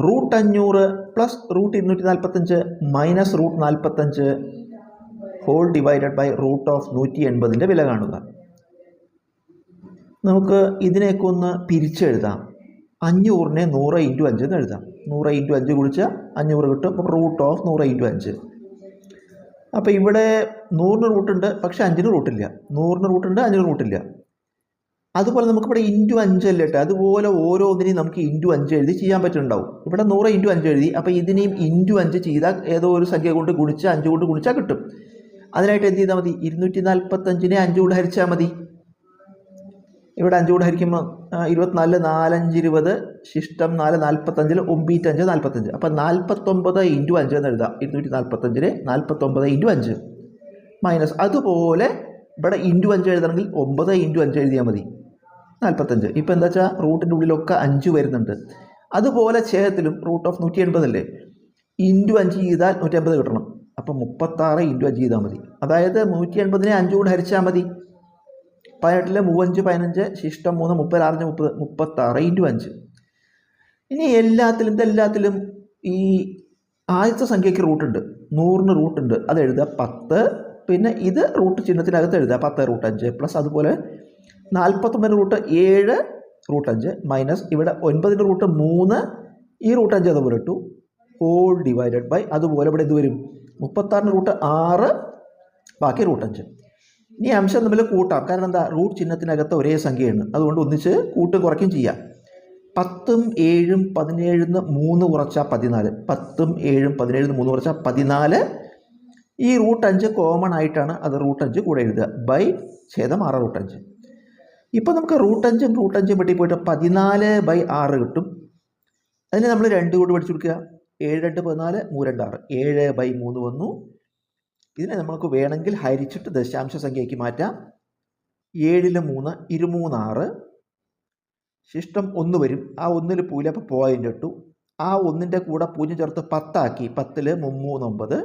Root 500 plus root 245 minus root 45 whole divided by root of 180 വില കാണുക. നമുക്ക് ഇതിനെയൊക്കെ ഒന്ന് പിരിച്ചെഴുതാം. 500നെ 100 ഇൻറ്റു 5 എന്ന് എഴുതാം. 100 ഇൻറ്റു 5 കുടിച്ചാൽ 500 കിട്ടും. അപ്പോൾ റൂട്ട് ഓഫ് 100 ഇൻറ്റു 5. അപ്പോൾ ഇവിടെ 100ന് റൂട്ടുണ്ട്, പക്ഷേ 5ന് റൂട്ടില്ല. 100ന് റൂട്ടുണ്ട്, 5ന് റൂട്ടില്ല. അതുപോലെ നമുക്കിവിടെ ഇൻറ്റു 5 അല്ലേ കേട്ടോ. അതുപോലെ ഓരോന്നിനെയും നമുക്ക് ഇൻറ്റു 5 എഴുതി ചെയ്യാൻ പറ്റുന്നുണ്ടാവും. ഇവിടെ 100 ഇൻറ്റു 5 എഴുതി. അപ്പോൾ ഇതിനെയും ഇൻറ്റു 5 ചെയ്താൽ ഏതോ ഒരു സംഖ്യ കൊണ്ട് ഗുണിച്ചാൽ 5 കൊണ്ട് ഗുണിച്ചാൽ കിട്ടും. അതിനായിട്ട് എന്ത് ചെയ്താൽ മതി? 245നെ 5 കൊണ്ട് ഹരിച്ചാൽ മതി. ഇവിടെ 5 കൊണ്ട് ഹരിക്കുമ്പോൾ 24 4 5 20 ശിഷ്ടം 4 45 9 5 45. അപ്പം 49 ഇൻറ്റു 5 എന്ന് എഴുതാം. 245നെ 49 ഇൻറ്റു 5 മൈനസ് അതുപോലെ ഇവിടെ ഇൻറ്റു 5 എഴുതണമെങ്കിൽ 9 ഇൻറ്റു 5 എഴുതിയാൽ മതി. 45. ഇപ്പം എന്താ വെച്ചാൽ റൂട്ടിൻ്റെ ഉള്ളിലൊക്കെ 5 വരുന്നുണ്ട്. അതുപോലെ ഛേദത്തിലും റൂട്ട് ഓഫ് 180 അല്ലേ, ഇൻറ്റു 5 ചെയ്താൽ 180 കിട്ടണം. അപ്പം 36 ഇൻറ്റു 5 ചെയ്താൽ മതി. അതായത് 180നെ 5 കൊണ്ട് ഹരിച്ചാൽ മതി. 18 35 15 ശിഷ്ടം 3 36 30 36 ഇൻറ്റു 5. ഇനി ഇതെല്ലാത്തിലും ഈ ആദ്യത്തെ സംഖ്യയ്ക്ക് റൂട്ടുണ്ട്. 100ന് റൂട്ടുണ്ട്, അത് എഴുതുക 10. പിന്നെ ഇത് റൂട്ട് ചിഹ്നത്തിനകത്ത് എഴുതുക 10 റൂട്ട് 5 പ്ലസ് അതുപോലെ 49 റൂട്ട് 7 റൂട്ട് 5 മൈനസ് ഇവിടെ 9ൻ്റെ റൂട്ട് 3 ഈ റൂട്ട് 5 അതുപോലെ ഇട്ടു ഹോൾ ഡിവൈഡഡ് ബൈ അതുപോലെ ഇവിടെ ഇത് വരും 36ന് റൂട്ട് 6 ബാക്കി റൂട്ട് 5. ഇനി അംശം തമ്മിൽ കൂട്ടാം. കാരണം എന്താ, റൂട്ട് ചിഹ്നത്തിനകത്ത് ഒരേ സംഖ്യയാണ്. അതുകൊണ്ട് ഒന്നിച്ച് കൂട്ടും കുറയ്ക്കും ചെയ്യാം. 10ഉം 7ഉം 17ന്ന് 3 കുറച്ചാൽ 14. 10ഉം 7ഉം 17ന്ന് 3 കുറച്ചാൽ 14. ഈ റൂട്ട് 5 കോമൺ ആയിട്ടാണ്, അത് റൂട്ട് 5 കൂടെ എഴുതുക ബൈ ഛേദം 6 റൂട്ട് 5. ഇപ്പോൾ നമുക്ക് റൂട്ട് 5ഉം റൂട്ട് 5ഉം വെട്ടി പോയിട്ട് 14 ബൈ 6 കിട്ടും. അതിന് നമ്മൾ 2 കൊണ്ട് പഠിച്ചു കൊടുക്കുക. 7 2 14 3 2 6 7 ബൈ 3 വന്നു. ഇതിനെ നമുക്ക് വേണമെങ്കിൽ ഹരിച്ചിട്ട് ദശാംശ സംഖ്യയ്ക്ക് മാറ്റാം. 7ൽ 3 23 6 ശിഷ്ടം 1 വരും. ആ 1ൽ പൂല അപ്പോൾ പോയിൻ്റ് ഇട്ടു. ആ 1ൻ്റെ കൂടെ 0 ചേർത്ത് 10 ആക്കി. 10ൽ 3 9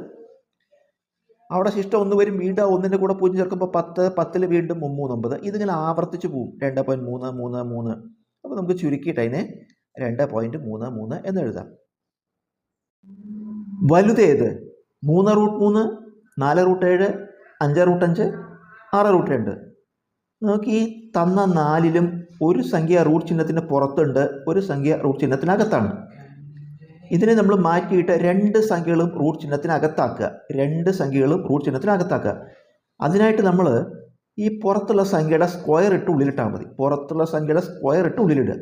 അവിടെ ശിഷ്ടം 1 വരും. വീണ്ടും 1ൻ്റെ കൂടെ 0 ചേർക്കുമ്പോൾ 10 10ൽ വീണ്ടും 3 9. ഇതിങ്ങനെ ആവർത്തിച്ച് പോവും. 2.3 3 3. അപ്പോൾ നമുക്ക് ചുരുക്കിയിട്ട് അതിനെ 2.33 എന്ന് എഴുതാം. വലുതേത്? 3 റൂട്ട് 3 4 റൂട്ട് 7 5 റൂട്ട് 5 6 റൂട്ട് 2. നമുക്ക് ഈ തന്ന 4ലും ഒരു സംഖ്യ റൂട്ട് ചിഹ്നത്തിന് പുറത്തുണ്ട്, ഒരു സംഖ്യ റൂട്ട് ചിഹ്നത്തിനകത്താണ്. ഇതിനെ നമ്മൾ മാറ്റിയിട്ട് 2 സംഖ്യകളും റൂട്ട് ചിഹ്നത്തിനകത്താക്കുക. 2 സംഖ്യകളും റൂട്ട് ചിഹ്നത്തിനകത്താക്കുക. അതിനായിട്ട് നമ്മൾ ഈ പുറത്തുള്ള സംഖ്യയുടെ സ്ക്വയർ ഇട്ട് ഉള്ളിലിട്ടാൽ മതി. പുറത്തുള്ള സംഖ്യയുടെ സ്ക്വയർ ഇട്ട് ഉള്ളിലിടുക.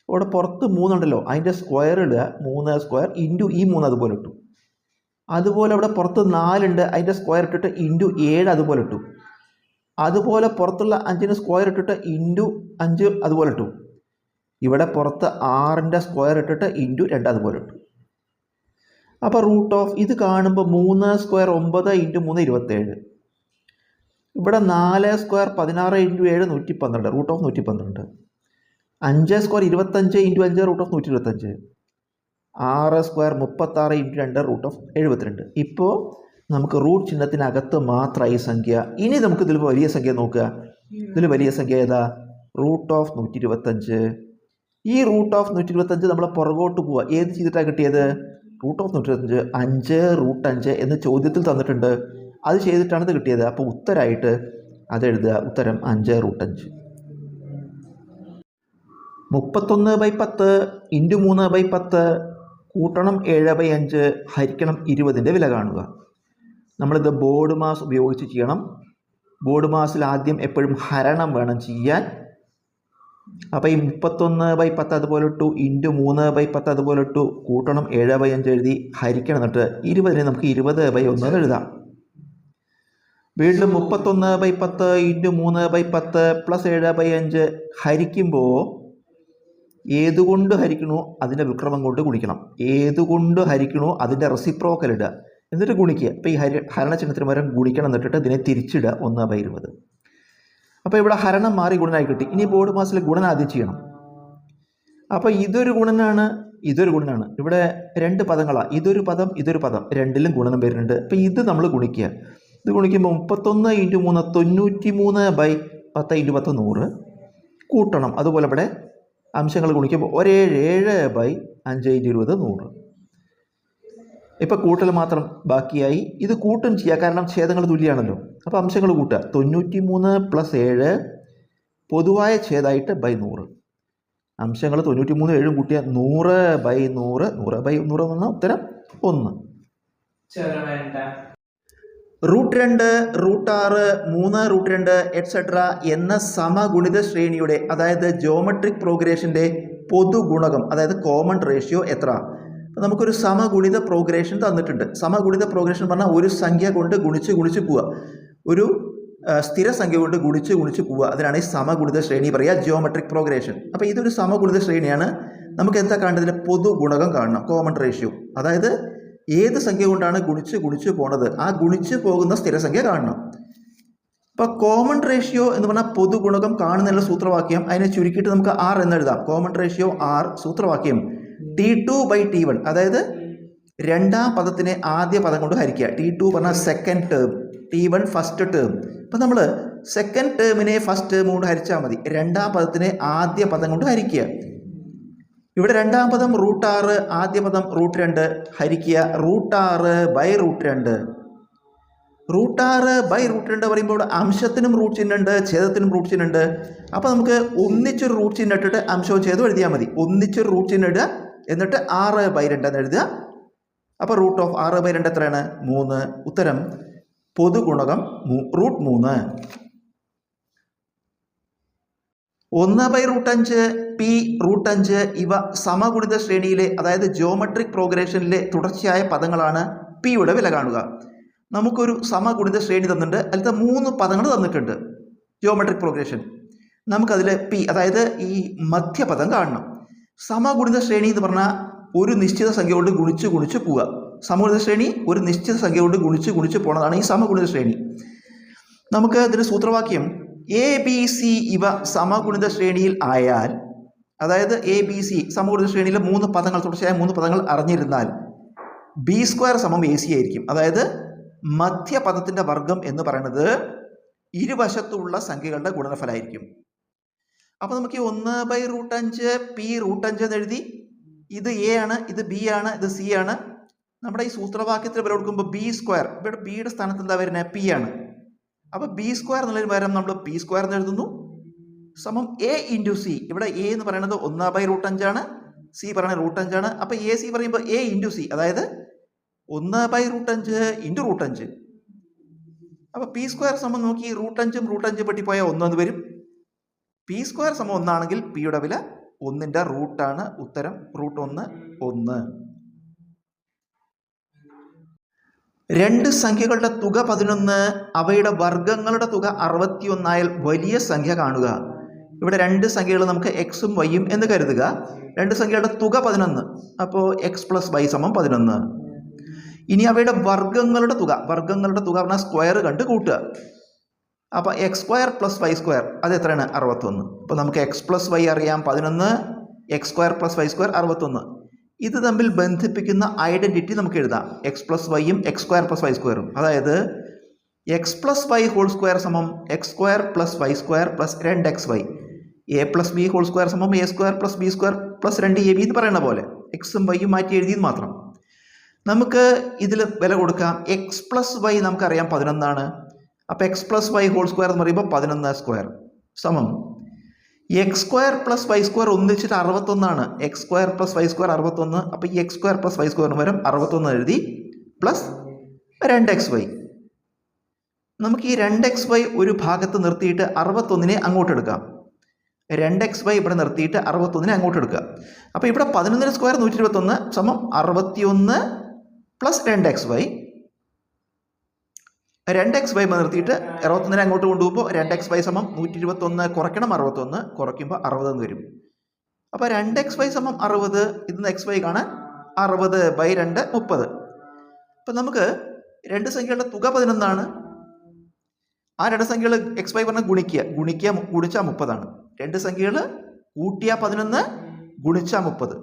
അവിടെ പുറത്ത് 3 ഉണ്ടല്ലോ, അതിൻ്റെ സ്ക്വയർ ഇടുക. 3 സ്ക്വയർ ഇൻറ്റു ഈ 3 അതുപോലെ ഇട്ടു. അതുപോലെ അവിടെ പുറത്ത് 4 ഉണ്ട്, അതിൻ്റെ സ്ക്വയർ ഇട്ടിട്ട് ഇൻറ്റു 7 അതുപോലെ ഇട്ടു. അതുപോലെ പുറത്തുള്ള 5ന് സ്ക്വയർ ഇട്ടിട്ട് ഇൻറ്റു 5 അതുപോലെ ഇട്ടു. ഇവിടെ പുറത്ത് 6ൻ്റെ സ്ക്വയർ ഇട്ടിട്ട് ഇൻറ്റു 2 അതുപോലെ ഇട്ടു. അപ്പോൾ റൂട്ട് ഓഫ് ഇത് കാണുമ്പോൾ 3 സ്ക്വയർ 9 ഇൻറ്റു 3 27. ഇവിടെ 4 square 16 into 7 112 root of 112. 5 square 25 into 5 root of 125. 6 square 36 into 2 root of 72. ഇപ്പോൾ നമുക്ക് റൂട്ട് ചിഹ്നത്തിനകത്ത് മാത്രമായി സംഖ്യ. ഇനി നമുക്ക് ഇതിൽ വലിയ സംഖ്യ നോക്കുക. ഇതിൽ വലിയ സംഖ്യ ഏതാ? Root of 125. ഈ റൂട്ട് ഓഫ് 125 നമ്മൾ പുറകോട്ട് പോവുക. ഏത് ചെയ്തിട്ടാണ് കിട്ടിയത്? റൂട്ട് ഓഫ് 125 5 റൂട്ട് 5 എന്ന് ചോദ്യത്തിൽ തന്നിട്ടുണ്ട്. അത് ചെയ്തിട്ടാണ് ഇത് കിട്ടിയത്. അപ്പോൾ ഉത്തരമായിട്ട് അതെഴുതുക. ഉത്തരം 5 റൂട്ട് 5. 31/10 ഇൻറ്റു 3/10 കൂട്ടണം 7/5 ഹരിക്കണം 20ൻ്റെ വില കാണുക. നമ്മളിത് ബോർഡ് മാസ് ഉപയോഗിച്ച് ചെയ്യണം. ബോർഡ് മാസിൽ ആദ്യം എപ്പോഴും ഹരണം വേണം ചെയ്യാൻ. അപ്പോൾ ഈ 31/10 അതുപോലെ ഇട്ടു, ഇൻറ്റു 3/10 അതുപോലെ ഇട്ടു, കൂട്ടണം 7/5 എഴുതി, ഹരിക്കണം. എന്നിട്ട് 20നെ നമുക്ക് 20/1 എഴുതാം. വീണ്ടും 31/10 ഇൻറ്റു 3/10 പ്ലസ് 7/5 ഹരിക്കുമ്പോൾ ഏതുകൊണ്ട് ഹരിക്കണോ അതിൻ്റെ വിക്രമം കൊണ്ട് ഗുണിക്കണം. ഏതുകൊണ്ട് ഹരിക്കണോ അതിൻ്റെ റെസിപ്രോക്കൽ ഇടുക, എന്നിട്ട് ഗുണിക്കുക. അപ്പോൾ ഈ ഹരണചിഹ്നത്തിന് പകരം ഗുണിക്കണം എന്നിട്ടിട്ട് ഇതിനെ തിരിച്ചിടുക 1/20. അപ്പോൾ ഇവിടെ ഹരണം മാറി ഗുണനായി കിട്ടി. ഇനി ബോർഡ് മാസിൽ ഗുണനം ആദ്യം ചെയ്യണം. അപ്പോൾ ഇതൊരു ഗുണനാണ്, ഇതൊരു ഗുണനാണ്. ഇവിടെ 2 പദങ്ങളാണ്. ഇതൊരു പദം, ഇതൊരു പദം. രണ്ടിലും ഗുണനം വരുന്നുണ്ട്. അപ്പോൾ ഇത് നമ്മൾ ഗുണിക്കുക. ഇത് ഗുണിക്കുമ്പോൾ 31 ഇൻറ്റു 3 93/10 ഇൻറ്റു 10 100 കൂട്ടണം. അതുപോലെ ഇവിടെ അംശങ്ങൾ ഗുണിക്കുമ്പോൾ 177/5 × 20 100. ഇപ്പം കൂട്ടൽ മാത്രം ബാക്കിയായി. ഇത് കൂട്ടും ചെയ്യുക, കാരണം ഛേദങ്ങൾ തുല്യമാണല്ലോ. അപ്പോൾ അംശങ്ങൾ കൂട്ടുക. 93 + 7 പൊതുവായ ഛേദമായിട്ട് /100. അംശങ്ങൾ 93 7 കൂട്ടിയ 100/100. 100/100 എന്ന് പറഞ്ഞാൽ ഉത്തരം 1. √2, √6, 3 √2 എറ്റ്സെട്ര എന്ന സമഗുണിത ശ്രേണിയുടെ, അതായത് ജോമെട്രിക് പ്രോഗ്രഷൻ്റെ പൊതുഗുണകം, അതായത് കോമൺ റേഷ്യോ എത്ര? നമുക്കൊരു സമഗുണിത പ്രോഗ്രഷൻ തന്നിട്ടുണ്ട്. സമഗുണിത പ്രോഗ്രഷൻ പറഞ്ഞാൽ ഒരു സംഖ്യ കൊണ്ട് ഗുണിച്ച് പോവുക, ഒരു സ്ഥിരസംഖ്യ കൊണ്ട് ഗുണിച്ച് പോവുക. അതിനാണ് ഈ സമഗുണിത ശ്രേണി പറയുക, ജിയോമെട്രിക് പ്രോഗ്രഷൻ. അപ്പോൾ ഇതൊരു സമഗുണിത ശ്രേണിയാണ്. നമുക്ക് എന്താ കാണേണ്ടതിൽ? പൊതുഗുണകം കാണണം, കോമൺ റേഷ്യോ. അതായത് ഏത് സംഖ്യ കൊണ്ടാണ് ഗുണിച്ച് പോണത്, ആ ഗുണിച്ച് പോകുന്ന സ്ഥിരസംഖ്യ കാണണം. അപ്പോൾ കോമൺ റേഷ്യോ എന്ന് പറഞ്ഞാൽ പൊതുഗുണകം കാണുന്നതിനുള്ള സൂത്രവാക്യം, അതിനെ ചുരുക്കിയിട്ട് നമുക്ക് R എന്ന് എഴുതാം. കോമൺ റേഷ്യോ R, സൂത്രവാക്യം T2/T1. അതായത് രണ്ടാം പദത്തിനെ ആദ്യ പദം കൊണ്ട് ഹരിക്കുക. T2 പറഞ്ഞാൽ second term, T1 first term. അപ്പം നമ്മൾ സെക്കൻഡ് ടേമിനെ ഫസ്റ്റ് ടേം കൊണ്ട് ഹരിച്ചാൽ മതി. രണ്ടാം പദത്തിനെ ആദ്യ പദം കൊണ്ട് ഹരിക്കുക. ഇവിടെ രണ്ടാം പദം √6, ആദ്യ പദം √2 ഹരിക്കുക. √6/√2. √6/√2 പറയുമ്പോൾ അംശത്തിനും റൂട്ട് ചിഹ്നമുണ്ട്, ഛേദത്തിനും റൂട്ട് ചിഹ്നമുണ്ട്. അപ്പോൾ നമുക്ക് ഒന്നിച്ചൊരു റൂട്ട് ചിഹ്നം ഇട്ടിട്ട് അംശവും ഛേദവും എഴുതിയാൽ മതി. ഒന്നിച്ചൊരു റൂട്ട് ചിഹ്നം ഇടുക, എന്നിട്ട് 6/2 എന്ന് എഴുതുക. അപ്പോൾ √6/2 എത്രയാണ്? 3. ഉത്തരം പൊതുഗുണകം √3. 1/√5, p√5 ഇവ സമഗുണിത ശ്രേണിയിലെ, അതായത് ജോമെട്രിക് പ്രോഗ്രഷനിലെ തുടർച്ചയായ പദങ്ങളാണ്. പിയുടെ വില കാണുക. നമുക്കൊരു സമഗുണിത ശ്രേണി തന്നിട്ടുണ്ട്, അതിലത്തെ 3 പദങ്ങൾ തന്നിട്ടുണ്ട്. ജിയോമെട്രിക് പ്രോഗ്രഷൻ നമുക്കതിൽ പി, അതായത് ഈ മധ്യപദം കാണണം. സമഗുണിത ശ്രേണി എന്ന് പറഞ്ഞാൽ ഒരു നിശ്ചിത സംഖ്യ കൊണ്ട് ഗുണിച്ച് പോവുക. സമഗുണിത ശ്രേണി ഒരു നിശ്ചിത സംഖ്യ കൊണ്ട് ഗുണിച്ച് പോണതാണ് ഈ സമഗുണിത ശ്രേണി. നമുക്ക് ഇതിൻ്റെ സൂത്രവാക്യം ABC ഇവ സമഗുണിത ശ്രേണിയിൽ ആയാൽ, അതായത് ABC സമഗുണിത ശ്രേണിയിലെ 3 പദങ്ങൾ, തുടർച്ചയായ 3 പദങ്ങൾ അറിഞ്ഞിരുന്നാൽ B² = AC ആയിരിക്കും. അതായത് മധ്യപദത്തിൻ്റെ വർഗം എന്ന് പറയുന്നത് ഇരുവശത്തുള്ള സംഖ്യകളുടെ ഗുണനഫലമായിരിക്കും. അപ്പോൾ നമുക്ക് ഈ 1/√5 p√5 എന്ന് എഴുതി. ഇത് A ആണ്, ഇത് B ആണ്, ഇത് C ആണ്. നമ്മുടെ ഈ സൂത്രവാക്യത്തിൽ വില കൊടുക്കുമ്പോൾ B², ഇവിടെ ബിയുടെ സ്ഥാനത്ത് എന്താ വരുന്നത്? P ആണ്. അപ്പോൾ B² എന്നുള്ളതിന് പകരം നമ്മൾ p² എന്ന് എഴുതുന്നു. സമം A × C. ഇവിടെ A എന്ന് പറയുന്നത് 1/√5 ആണ്, C പറയുന്നത് √5 ആണ്. അപ്പോൾ AC പറയുമ്പോൾ A × C, അതായത് 1/√5 × √5. അപ്പോൾ p² നോക്കി √5 പെട്ടിപ്പോയാൽ 1 എന്ന് വരും. p² 1 ആണെങ്കിൽ പിയുടെ വില 1ന്റെ റൂട്ടാണ്. ഉത്തരം √1 1. രണ്ട് സംഖ്യകളുടെ തുക 11, അവയുടെ വർഗങ്ങളുടെ തുക 61 ആയാൽ വലിയ സംഖ്യ കാണുക. ഇവിടെ രണ്ട് സംഖ്യകൾ നമുക്ക് എക്സും വൈയും എന്ന് കരുതുക. രണ്ട് സംഖ്യകളുടെ തുക 11, അപ്പോൾ x + y = 11. ഇനി അവയുടെ വർഗങ്ങളുടെ തുക പറഞ്ഞാൽ സ്ക്വയർ കണ്ട് കൂട്ടുക. അപ്പോൾ x² + y² അത് എത്രയാണ്? 61. അപ്പോൾ നമുക്ക് x + y അറിയാം 11, x² + y² 61. ഇത് തമ്മിൽ ബന്ധിപ്പിക്കുന്ന ഐഡൻറ്റിറ്റി നമുക്ക് എഴുതാം. x + y-ഉം x² + y². അതായത് x + y² = x² + y² + 2xy. a + b² = a² + b² + 2ab എന്ന് പറയുന്ന പോലെ എക്സും വൈയും മാറ്റി എഴുതിയത് മാത്രം. നമുക്ക് ഇതിൽ വില കൊടുക്കാം. x + y നമുക്കറിയാം 11 ആണ്. അപ്പോൾ x + y² എന്ന് പറയുമ്പോൾ 11² സമം x² + y² ഒന്നിച്ചിട്ട് 61 ആണ്. x² + y² 61. അപ്പോൾ ഈ x² + y² പകരം 61 എഴുതി പ്ലസ് 2xy. നമുക്ക് ഈ 2xy ഒരു ഭാഗത്ത് നിർത്തിയിട്ട് 61നെ അങ്ങോട്ട് എടുക്കാം. 2xy ഇവിടെ നിർത്തിയിട്ട് 61നെ അങ്ങോട്ട് എടുക്കുക. അപ്പോൾ ഇവിടെ 11 സ്ക്വയർ 121 സമം 61 പ്ലസ് 2xy. 2xy നിർത്തിയിട്ട് 61നെ അങ്ങോട്ട് കൊണ്ടുപോകുമ്പോൾ 2xy സമം 121 കുറയ്ക്കണം 61, കുറയ്ക്കുമ്പോൾ 60 എന്ന് വരും. അപ്പോൾ 2xy സമം 60. ഇന്ന് xy കാണാൻ 60/2 30. അപ്പം നമുക്ക് രണ്ട് സംഖ്യകളുടെ തുക 11 ആണ്. ആ രണ്ട് സംഖ്യകൾ xy പറഞ്ഞാൽ ഗുണിച്ചാൽ 30 ആണ്. രണ്ട് സംഖ്യകൾ കൂട്ടിയാൽ 11, ഗുണിച്ചാൽ 30.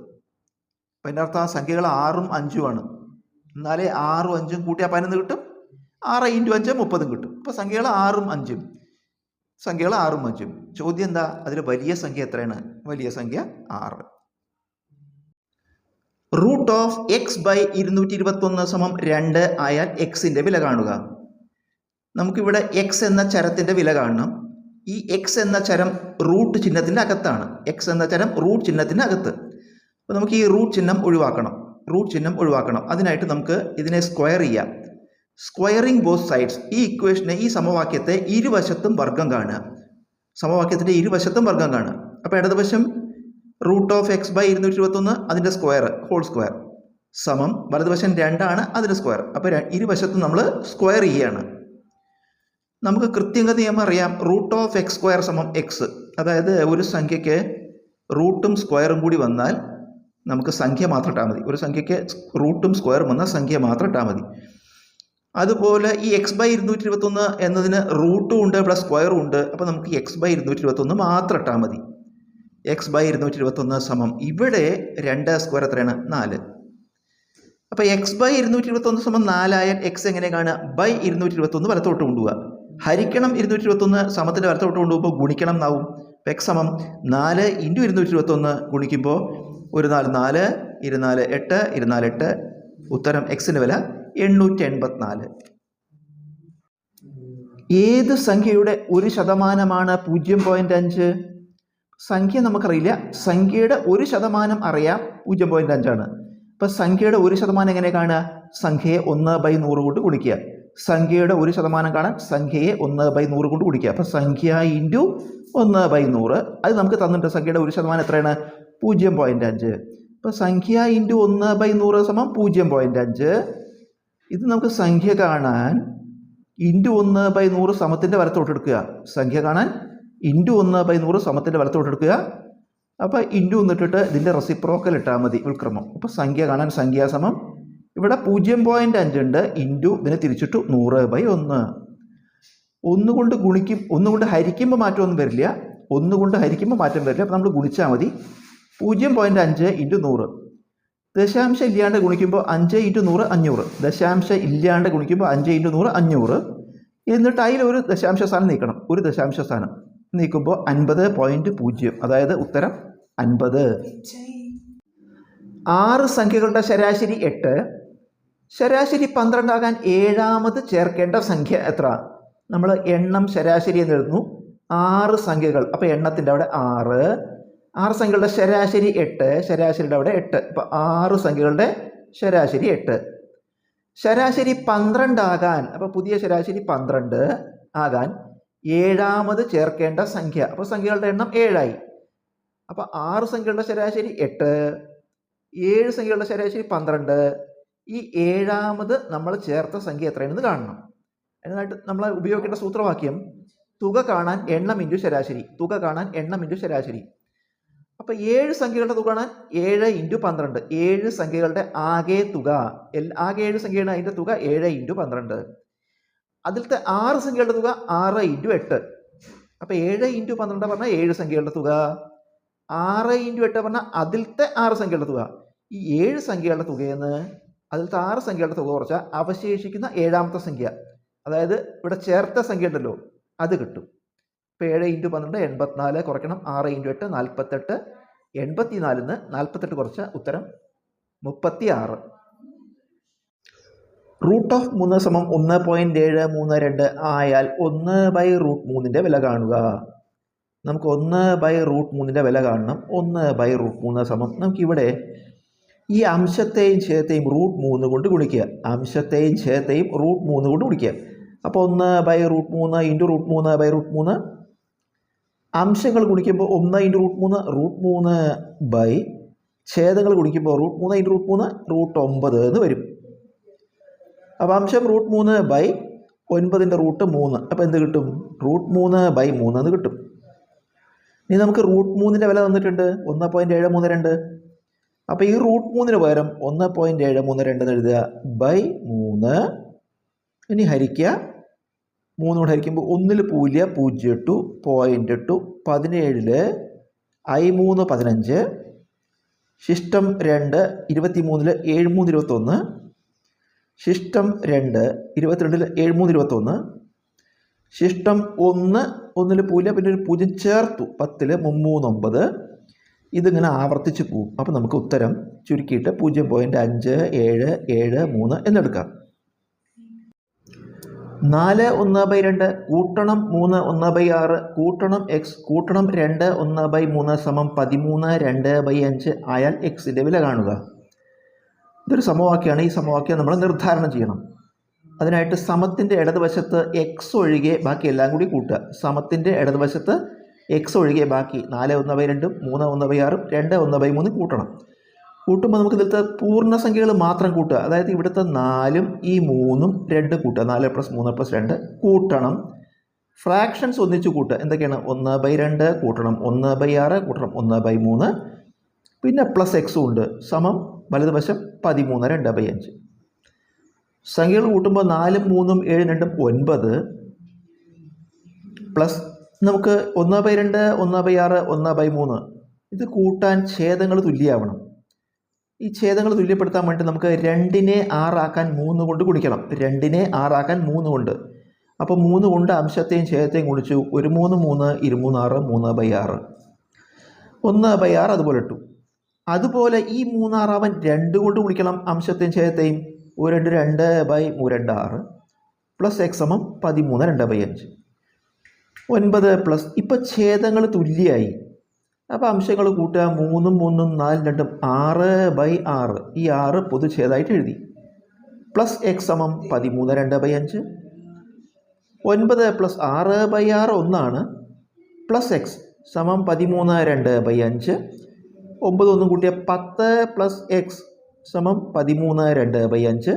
അപ്പം എൻ്റെ അർത്ഥം ആ സംഖ്യകൾ 6ഉം 5ഉം ആണ്. എന്നാലേ 6ഉം 5ഉം കൂട്ടിയാൽ 11 കിട്ടും. 6 × 5 30 കിട്ടും. അപ്പോൾ സംഖ്യകൾ 6ഉം 5ഉം. സംഖ്യകൾ 6ഉം 5ഉം. ചോദ്യം എന്താ? അതിൽ വലിയ സംഖ്യ എത്രയാണ്? വലിയ സംഖ്യ 6. റൂട്ട് ഓഫ് എക്സ് ബൈ 221 സമം 2 ആയാൽ എക്സിന്റെ വില കാണുക. നമുക്കിവിടെ എക്സ് എന്ന ചരത്തിന്റെ വില കാണണം. ഈ എക്സ് എന്ന ചരം റൂട്ട് ചിഹ്നത്തിന്റെ അകത്താണ്. എക്സ് എന്ന ചരം റൂട്ട് ചിഹ്നത്തിന്റെ അകത്ത്. അപ്പോൾ നമുക്ക് ഈ റൂട്ട് ചിഹ്നം ഒഴിവാക്കണം. അതിനായിട്ട് നമുക്ക് ഇതിനെ സ്ക്വയർ ചെയ്യാം. Squaring both sides. ഈ ഇക്വേഷനെ, ഈ സമവാക്യത്തെ ഇരുവശത്തും വർഗം കാണുക. സമവാക്യത്തിന്റെ ഇരുവശത്തും വർഗം കാണുക. അപ്പോൾ ഇടതുവശം റൂട്ട് ഓഫ് എക്സ് ബൈ 221 അതിൻ്റെ സ്ക്വയർ ഹോൾ സ്ക്വയർ സമം വലതുവശം 2 ആണ് അതിൻ്റെ സ്ക്വയർ. അപ്പോൾ ഇരുവശത്തും നമ്മൾ സ്ക്വയർ ചെയ്യുകയാണ്. നമുക്ക് കൃത്യത നിയമം അറിയാം. റൂട്ട് ഓഫ് എക്സ് സ്ക്വയർ സമം എക്സ്. അതായത് ഒരു സംഖ്യയ്ക്ക് റൂട്ടും സ്ക്വയറും കൂടി വന്നാൽ നമുക്ക് സംഖ്യ മാത്രം ഇട്ടാൽ മതി. ഒരു സംഖ്യയ്ക്ക് റൂട്ടും സ്ക്വയറും വന്നാൽ സംഖ്യ മാത്രം ഇട്ടാൽ മതി. അതുപോലെ ഈ എക്സ് ബൈ 221 എന്നതിന് റൂട്ടും ഉണ്ട് പ്ലസ് സ്ക്വയറും ഉണ്ട്. അപ്പോൾ നമുക്ക് എക്സ് ബൈ 221 മാത്രം ഇട്ടാൽ മതി. എക്സ് ബൈ 221 സമം ഇവിടെ 2 സ്ക്വയർ എത്രയാണ്? 4. അപ്പോൾ എക്സ് ബൈ 221 സമം 4 ആയാൽ എക്സ് എങ്ങനെ കാണുക? ബൈ 221 വലത്തോട്ട് കൊണ്ടുപോവുക. ഹരിക്കണം 221 സമത്തിൻ്റെ വലത്തോട്ട് കൊണ്ടുപോകുമ്പോൾ ഗുണിക്കണം എന്നാവും. എക്സ് സമം 4 ഇൻറ്റു 221 ഗുണിക്കുമ്പോൾ 1 4 4 24 8 24 8. ഉത്തരം എക്സിൻ്റെ വില 884. ഏത് സംഖ്യയുടെ 1% 0.5? സംഖ്യ നമുക്കറിയില്ല. സംഖ്യയുടെ 1% അറിയാം, 0.5 ആണ്. അപ്പം സംഖ്യയുടെ 1% എങ്ങനെ കാണുക? സംഖ്യയെ 1/100 കൊണ്ട് ഗുണിക്കുക. സംഖ്യയുടെ 1% കാണാൻ സംഖ്യയെ 1/100 കൊണ്ട് ഗുണിക്കുക. അപ്പം സംഖ്യ ഇൻറ്റു 1/100. അത് നമുക്ക് തന്നിട്ടുണ്ട്. സംഖ്യയുടെ 1% എത്രയാണ്? 0.5. അപ്പം സംഖ്യ ഇൻറ്റു 1/100 സമം 0.5. ഇത് നമുക്ക് സംഖ്യ കാണാൻ ഇൻറ്റു 1/100 സമത്തിൻ്റെ വലത്തോട്ട് എടുക്കുക. സംഖ്യ കാണാൻ ഇൻറ്റു 1/100 സമത്തിൻ്റെ വലത്തോട്ട് എടുക്കുക. അപ്പോൾ ഇൻറ്റു എന്നിട്ടിട്ട് ഇതിൻ്റെ റെസിപ്രോക്കൽ ഇട്ടാൽ മതി, ഉൾക്രമം. അപ്പോൾ സംഖ്യ കാണാൻ സംഖ്യ സമം ഇവിടെ 0.5 ഉണ്ട് ഇൻറ്റു ഇതിനെ തിരിച്ചിട്ടു 100/1. ഒന്നുകൊണ്ട് ഗുണിക്കും, ഒന്നുകൊണ്ട് ഹരിക്കുമ്പോൾ മാറ്റമൊന്നും വരില്ല. ഒന്നുകൊണ്ട് ഹരിക്കുമ്പോൾ മാറ്റം വരില്ല. അപ്പോൾ നമ്മൾ ഗുണിച്ചാൽ മതി. 0.5 ഇൻറ്റു 100. ദശാംശം ഇല്ലാണ്ട് ഗുണിക്കുമ്പോൾ 5 ഇൻറ്റു 100 500. ദശാംശം ഇല്ലാണ്ട് ഗുണിക്കുമ്പോൾ 5 ഇൻറ്റു 100 500. എന്നിട്ട് അതിൽ ഒരു ദശാംശ സ്ഥാനം നീക്കണം. ഒരു ദശാംശ സ്ഥാനം നീക്കുമ്പോൾ 50.0. അതായത് ഉത്തരം 50. 6 സംഖ്യകളുടെ ശരാശരി 8. ശരാശരി 12 ആകാൻ 7ാമത് ചേർക്കേണ്ട സംഖ്യ എത്ര? നമ്മൾ എണ്ണം ശരാശരി എന്ന് എഴുതുന്നു. 6 സംഖ്യകൾ. അപ്പോൾ എണ്ണത്തിൻ്റെ അവിടെ 6. 6 സംഖ്യകളുടെ ശരാശരി 8. ശരാശരിയുടെ അവിടെ 8. അപ്പോൾ 6 സംഖ്യകളുടെ ശരാശരി 8. ശരാശരി 12 ആകാൻ, അപ്പോൾ പുതിയ ശരാശരി 12 ആകാൻ 7ാമത് ചേർക്കേണ്ട സംഖ്യ. അപ്പോൾ സംഖ്യകളുടെ എണ്ണം 7 ആയി. അപ്പോൾ 6 സംഖ്യകളുടെ ശരാശരി 8, 7 സംഖ്യകളുടെ ശരാശരി 12. ഈ 7ാമത് നമ്മൾ ചേർത്ത സംഖ്യ എത്രയാണെന്ന് കാണണം. അതിനായിട്ട് നമ്മൾ ഉപയോഗിക്കേണ്ട സൂത്രവാക്യം തുക കാണാൻ എണ്ണം ഇൻറ്റു ശരാശരി. തുക കാണാൻ എണ്ണം ഇൻറ്റു ശരാശരി. അപ്പോൾ 7 സംഖ്യകളുടെ തുക കാണാൻ 7 ഇൻറ്റു 12. 7 സംഖ്യകളുടെ ആകെ തുക, ആകെ 7 സംഖ്യയാണ്, അതിൻ്റെ തുക 7 ഇൻറ്റു 12. അതിലത്തെ 6 സംഖ്യകളുടെ തുക 6 ഇൻറ്റു 8. അപ്പോൾ 7 ഇൻറ്റു 12 പറഞ്ഞാൽ 7 സംഖ്യകളുടെ തുക. 6 ഇൻറ്റു 8 പറഞ്ഞാൽ അതിലത്തെ 6 സംഖ്യകളുടെ തുക. ഈ 7 സംഖ്യകളുടെ തുകയെന്ന് അതിലത്തെ 6 സംഖ്യകളുടെ തുക കുറച്ചാൽ അവശേഷിക്കുന്ന 7ാമത്തെ സംഖ്യ, അതായത് ഇവിടെ ചേർത്ത സംഖ്യ ഉണ്ടല്ലോ, അത് കിട്ടും. ഇപ്പോൾ 7 ഇൻറ്റു 12 84 കുറയ്ക്കണം. 6 ഇൻറ്റു 8 48. 84 48 കുറച്ച ഉത്തരം 36. റൂട്ട് ഓഫ് 3 സമം 1.732 ആയാൽ 1/√3 വില കാണുക. നമുക്ക് 1/√3 വില കാണണം. 1/√3 സമം നമുക്കിവിടെ ഈ അംശത്തെയും ഛേദത്തെയും √3 കൊണ്ട് ഗുണിക്കുക. അംശത്തെയും ഛേദത്തെയും √3 കൊണ്ട് ഗുണിക്കുക. അപ്പോൾ 1/√3 ഇൻറ്റു √3/√3. അംശങ്ങൾ ഗുണിക്കുമ്പോൾ 1 ഇൻറ്റു √3 √3 ബൈ ഛേദങ്ങൾ ഗുണിക്കുമ്പോൾ √3 ഇൻറ്റു √3 √9 എന്ന് വരും. അപ്പോൾ അംശം √3 ബൈ 9ൻ്റെ √3. അപ്പോൾ എന്ത് കിട്ടും? √3/3 എന്ന് കിട്ടും. ഇനി നമുക്ക് √3 വില തന്നിട്ടുണ്ട് 1.732. അപ്പോൾ ഈ √3 പകരം 1.732 എന്ന് എഴുതുക. ബൈ 3. ഇനി ഹരിക്കുക. 3 കൊണ്ട് ഹരിക്കുമ്പോൾ 1 0 0 0.8 17 I3 15 ശിഷ്ടം 2 23 7 3 21 ശിഷ്ടം 2 22 7 3 21 ശിഷ്ടം 1 1 0 പിന്നെ ഒരു 0 ചേർത്തു 10 339. ഇതിങ്ങനെ ആവർത്തിച്ച് പോവും. അപ്പോൾ നമുക്ക് ഉത്തരം ചുരുക്കിയിട്ട് 0.573 എന്നെടുക്കാം. 4 1/2 കൂട്ടണം 3 1/6 കൂട്ടണം എക്സ് കൂട്ടണം 2 1/3 സമം 13 2/5 ആയാൽ എക്സിൻ്റെ വില കാണുക. ഇതൊരു സമവാക്യമാണ്. ഈ സമവാക്യം നമ്മൾ നിർദ്ധാരണം ചെയ്യണം. അതിനായിട്ട് സമത്തിൻ്റെ ഇടതുവശത്ത് എക്സ് ഒഴികെ ബാക്കി എല്ലാം കൂടി കൂട്ടുക. സമത്തിൻ്റെ ഇടതുവശത്ത് എക്സ് ഒഴികെ ബാക്കി 4 1/2 3 1/6 2 1/3 കൂട്ടണം. കൂട്ടുമ്പോൾ നമുക്ക് ഇതിലത്തെ പൂർണ്ണസംഖ്യകൾ മാത്രം കൂട്ടുക. അതായത് ഇവിടുത്തെ 4ഉം ഈ 3ഉം 2 കൂട്ടുക. 4 + 3 + 2 കൂട്ടണം. ഫ്രാക്ഷൻസ് ഒന്നിച്ച് കൂട്ടുക. എന്തൊക്കെയാണ്? 1/2 കൂട്ടണം 1/6 കൂട്ടണം 1/3 പിന്നെ പ്ലസ് എക്സും ഉണ്ട്. സമം വലതുവശം 13 2/5. സംഖ്യകൾ കൂട്ടുമ്പോൾ 4ഉം 3ഉം 7 2 9 പ്ലസ് നമുക്ക് 1/2 1/6 1/3 ഇത് കൂട്ടാൻ ഛേദങ്ങൾ തുല്യമാവണം. ഈ ഛേദങ്ങൾ തുല്യപ്പെടുത്താൻ വേണ്ടി നമുക്ക് 2നെ 6 ആക്കാൻ 3 കൊണ്ട് ഗുണിക്കണം. 2നെ 6 ആക്കാൻ 3 കൊണ്ട്. അപ്പോൾ 3 കൊണ്ട് അംശത്തെയും ഛേദത്തെയും ഗുണിച്ചു. 1 3 3 23 6 3/6 1/6 അതുപോലെ ഇട്ടു. അതുപോലെ ഈ 3 6 2 കൊണ്ട് ഗുണിക്കണം അംശത്തെയും ഛേദത്തെയും. 1 2 2/3 പ്ലസ് എക്സ് സമം 13 2/5 9 പ്ലസ്. ഇപ്പോൾ ഛേദങ്ങൾ തുല്യമായി. അപ്പോൾ അംശങ്ങൾ കൂട്ടുക. 3 3 4 2 6/6. ഈ 6 പൊതുഛേദമായിട്ട് എഴുതി. പ്ലസ് എക്സ് സമം 13 2/5 9 പ്ലസ് 6/6 1 പ്ലസ് എക്സ് സമം 13 2/5 9 1 കൂട്ടിയ 10 പ്ലസ് എക്സ് സമം 13 2/5.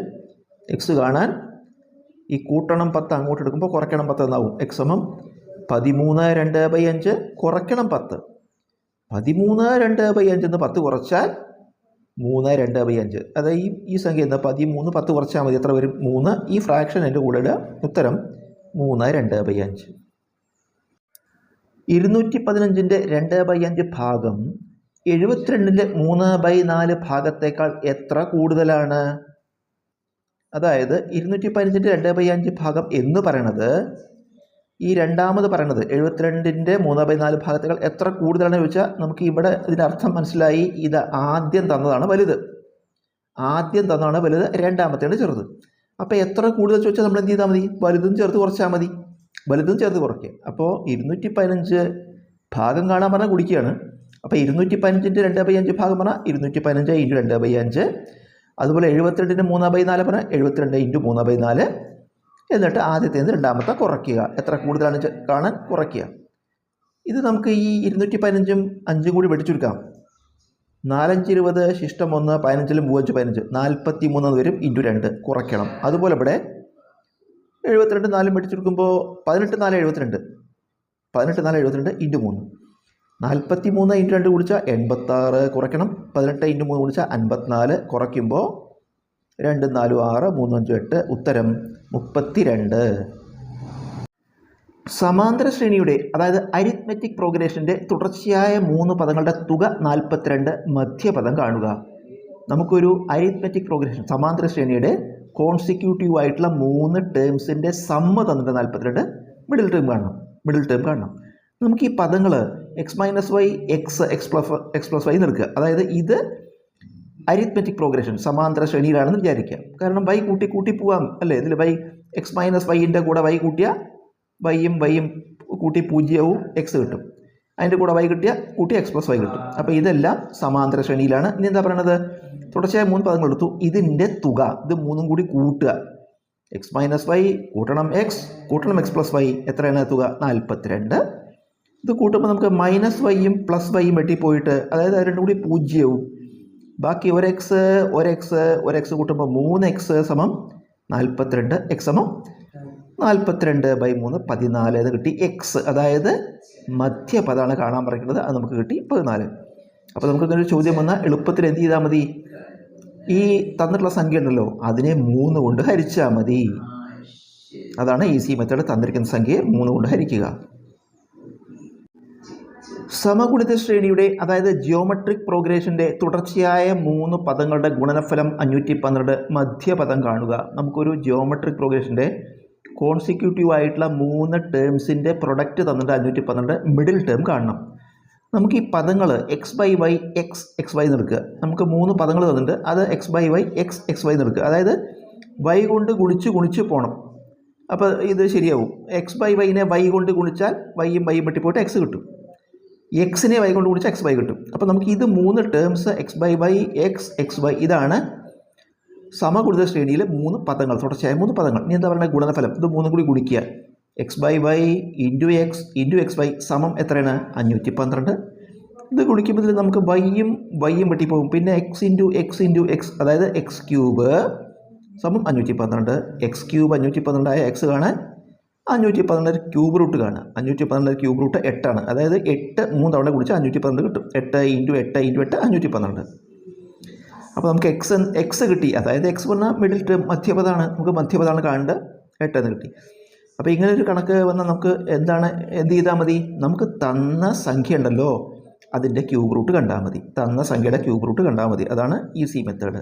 എക്സ് കാണാൻ ഈ കൂട്ടണം 10 അങ്ങോട്ട് എടുക്കുമ്പോൾ കുറയ്ക്കണം 10 എന്നാവും. എക്സ് സമം 13 2/5 കുറയ്ക്കണം 10. 13 2/5 എന്ന് 10 കുറച്ചാൽ 3 2/5. അതായത് ഈ സംഖ്യ എന്താ? 13 10 കുറച്ചാൽ മതി. എത്ര വരും? 3. ഈ ഫ്രാക്ഷൻ എൻ്റെ കൂടെ ഇടുക. ഉത്തരം 3 2/5. 215ൻ്റെ 2/5 ഭാഗം 72ൻ്റെ 3/4 ഭാഗത്തേക്കാൾ എത്ര കൂടുതലാണ്? അതായത് 215ൻ്റെ 2/5 ഭാഗം എന്ന് പറയണത് ഈ രണ്ടാമത് പറയണത് 72ൻ്റെ 3/4 ഭാഗത്തേക്കാൾ എത്ര കൂടുതലാണെന്ന് ചോദിച്ചാൽ നമുക്ക് ഇവിടെ ഇതിൻ്റെ അർത്ഥം മനസ്സിലായി. ഇത് ആദ്യം തന്നതാണ് വലുത്. ആദ്യം തന്നതാണ് വലുത്, രണ്ടാമത്തേണ് ചെറുത്. അപ്പോൾ എത്ര കൂടുതൽ ചോദിച്ചാൽ നമ്മൾ എന്ത് ചെയ്താൽ മതി? വലുതും ചേർത്ത് കുറച്ചാൽ മതി. വലുതും ചേർത്ത് കുറയ്ക്കുക. അപ്പോൾ 215 ഭാഗം കാണാൻ പറഞ്ഞാൽ കുടിക്കുകയാണ്. അപ്പോൾ 215ൻ്റെ 2/5 ഭാഗം പറഞ്ഞാൽ 215 × 2/5. അതുപോലെ 72ൻ്റെ 3/4 പറഞ്ഞാൽ 72 × 3/4. എന്നിട്ട് ആദ്യത്തേത് രണ്ടാമത്തെ കുറയ്ക്കുക. എത്ര കൂടുതലാണ് കാണാൻ കുറയ്ക്കുക. ഇത് നമുക്ക് ഈ 215ഉം 5ഉം കൂടി വെടിച്ചെടുക്കാം. 4 5 20 ശിഷ്ടം 1 15 3 5 15 43 വരും. × 2 കുറയ്ക്കണം. അതുപോലെ ഇവിടെ 72 4 വെടിച്ചെടുക്കുമ്പോൾ 18 4 72 18 4 72 × 3 43 × 2 കുടിച്ചാൽ 86 കുറയ്ക്കണം. 18 × 3 കുടിച്ചാൽ 54 കുറയ്ക്കുമ്പോൾ 2 4 6 3 5 8 ഉത്തരം 32. സമാന്തര ശ്രേണിയുടെ അതായത് അരിത്മെറ്റിക് പ്രോഗ്രഷൻ്റെ തുടർച്ചയായ 3 പദങ്ങളുടെ തുക 42 മധ്യപദം കാണുക. നമുക്കൊരു അരിത്മെറ്റിക് പ്രോഗ്രഷൻ സമാന്തര ശ്രേണിയുടെ കോൺസിക്യൂട്ടീവ് ആയിട്ടുള്ള 3 ടേംസിൻ്റെ സമ്മ തന്നിട്ട് 42 മിഡിൽ ടേം കാണണം. നമുക്ക് ഈ പദങ്ങൾ x minus y x plus y എടുക്കുക. അതായത് ഇത് അരിത്മെറ്റിക് പ്രോഗ്രഷൻ സമാന്തര ശ്രേണിയിലാണെന്ന് വിചാരിക്കുക. കാരണം വൈ കൂട്ടി പോവാം അല്ലേ? ഇതിൽ വൈ എക്സ് മൈനസ് വൈൻ്റെ കൂടെ വൈ കൂട്ടിയ വൈയും കൂട്ടി 0 എക്സ് കിട്ടും. അതിൻ്റെ കൂടെ വൈ കൂട്ടി എക്സ് പ്ലസ് വൈ കിട്ടും. അപ്പോൾ ഇതെല്ലാം സമാന്തര ശ്രേണിയിലാണ്. ഇനി എന്താ പറയണത്? തുടർച്ചയായ 3 പദങ്ങൾ എടുത്തു. ഇതിൻ്റെ തുക ഇത് 3ഉം കൂടി കൂട്ടുക. എക്സ് മൈനസ് വൈ കൂട്ടണം എക്സ് പ്ലസ് വൈ എത്രയാണ് തുക? 42. ഇത് കൂട്ടുമ്പോൾ നമുക്ക് മൈനസ് വൈയും പ്ലസ് വൈയും വെട്ടിപ്പോയിട്ട് അതായത് അത് രണ്ടും കൂടി 0 ബാക്കി 1 എക്സ് കൂട്ടുമ്പോൾ 3x സമം 42. എക്സ് സമം 42/3 14 എന്ന് കിട്ടി. എക്സ് അതായത് മധ്യപദമാണ് കാണാൻ പറയുന്നത്. അത് നമുക്ക് കിട്ടി 14. അപ്പോൾ നമുക്ക് ഇങ്ങനൊരു ചോദ്യം വന്നാൽ എളുപ്പത്തിൽ എന്ത് ചെയ്താൽ മതി? ഈ തന്നിട്ടുള്ള സംഖ്യ ഉണ്ടല്ലോ അതിനെ 3 കൊണ്ട് ഹരിച്ചാൽ മതി. അതാണ് ഈസി മെത്തേഡ്. തന്നിരിക്കുന്ന സംഖ്യയെ 3 കൊണ്ട് ഹരിക്കുക. സമഗുണിത ശ്രേണിയുടെ അതായത് ജിയോമെട്രിക് പ്രോഗ്രഷൻ്റെ തുടർച്ചയായ 3 പദങ്ങളുടെ ഗുണനഫലം 512 മധ്യപദം കാണുക. നമുക്കൊരു ജിയോമെട്രിക് പ്രോഗ്രഷൻ്റെ കോൺസിക്യൂട്ടീവ് ആയിട്ടുള്ള 3 ടേംസിൻ്റെ പ്രൊഡക്റ്റ് തന്നിട്ട് 512 മിഡിൽ ടേം കാണണം. നമുക്ക് ഈ പദങ്ങൾ x by y x y എന്ന് എടുക്കുക. നമുക്ക് 3 പദങ്ങൾ തന്നിട്ട് അത് x by y x y എന്ന് എടുക്കുക. അതായത് വൈ കൊണ്ട് ഗുണിച്ച് പോകണം. അപ്പോൾ ഇത് ശരിയാവും. എക്സ് ബൈ വൈനെ വൈ കൊണ്ട് ഗുണിച്ചാൽ വൈയും വെട്ടിപ്പോയിട്ട് എക്സ് കിട്ടും. എക്സിനെ വൈ കൊണ്ട് ഗുണിച്ചാൽ എക്സ് വൈ കിട്ടും. അപ്പോൾ നമുക്ക് ഇത് 3 terms x by y x y ഇതാണ് സമഗുണിത ശ്രേണിയിൽ 3 പദങ്ങൾ, തുടർച്ചയായ 3 പദങ്ങൾ. ഇനി എന്താ പറയുക? ഗുണനഫലം. ഇത് 3 കൂടി ഗുണിക്കുക. X by y into x y സമം എത്രയാണ്? 512. ഇത് ഗുണിക്കുമ്പോൾ നമുക്ക് വൈയും വെട്ടിപ്പോകും. പിന്നെ എക്സ് ഇൻറ്റു എക്സ് അതായത് എക്സ് ക്യൂബ് സമം 512. എക്സ് ക്യൂബ് 512 ആയ എക്സ് കാണാൻ 512 ക്യൂബ് റൂട്ട് കാണുക. 512 ക്യൂബ് റൂട്ട് 8 ആണ്. അതായത് 8 3 തവണ കുടിച്ചാൽ 512 കിട്ടും. 8 ഇൻറ്റു 8 512. അപ്പോൾ നമുക്ക് എക്സ് കിട്ടി. അതായത് എക്സ് പറഞ്ഞാൽ മിഡിൽ ടേം മധ്യപദമാണ്. നമുക്ക് മധ്യപദമാണ് കാണേണ്ടത്. 8 എന്ന് കിട്ടി. അപ്പോൾ ഇങ്ങനെ ഒരു കണക്ക് വന്നാൽ നമുക്ക് എന്ത് ചെയ്താൽ മതി? നമുക്ക് തന്ന സംഖ്യ ഉണ്ടല്ലോ അതിൻ്റെ ക്യൂബ് റൂട്ട് കണ്ടാൽ മതി. തന്ന സംഖ്യയുടെ ക്യൂബ് റൂട്ട് കണ്ടാൽ മതി. അതാണ് ഈസി മെത്തേഡ്.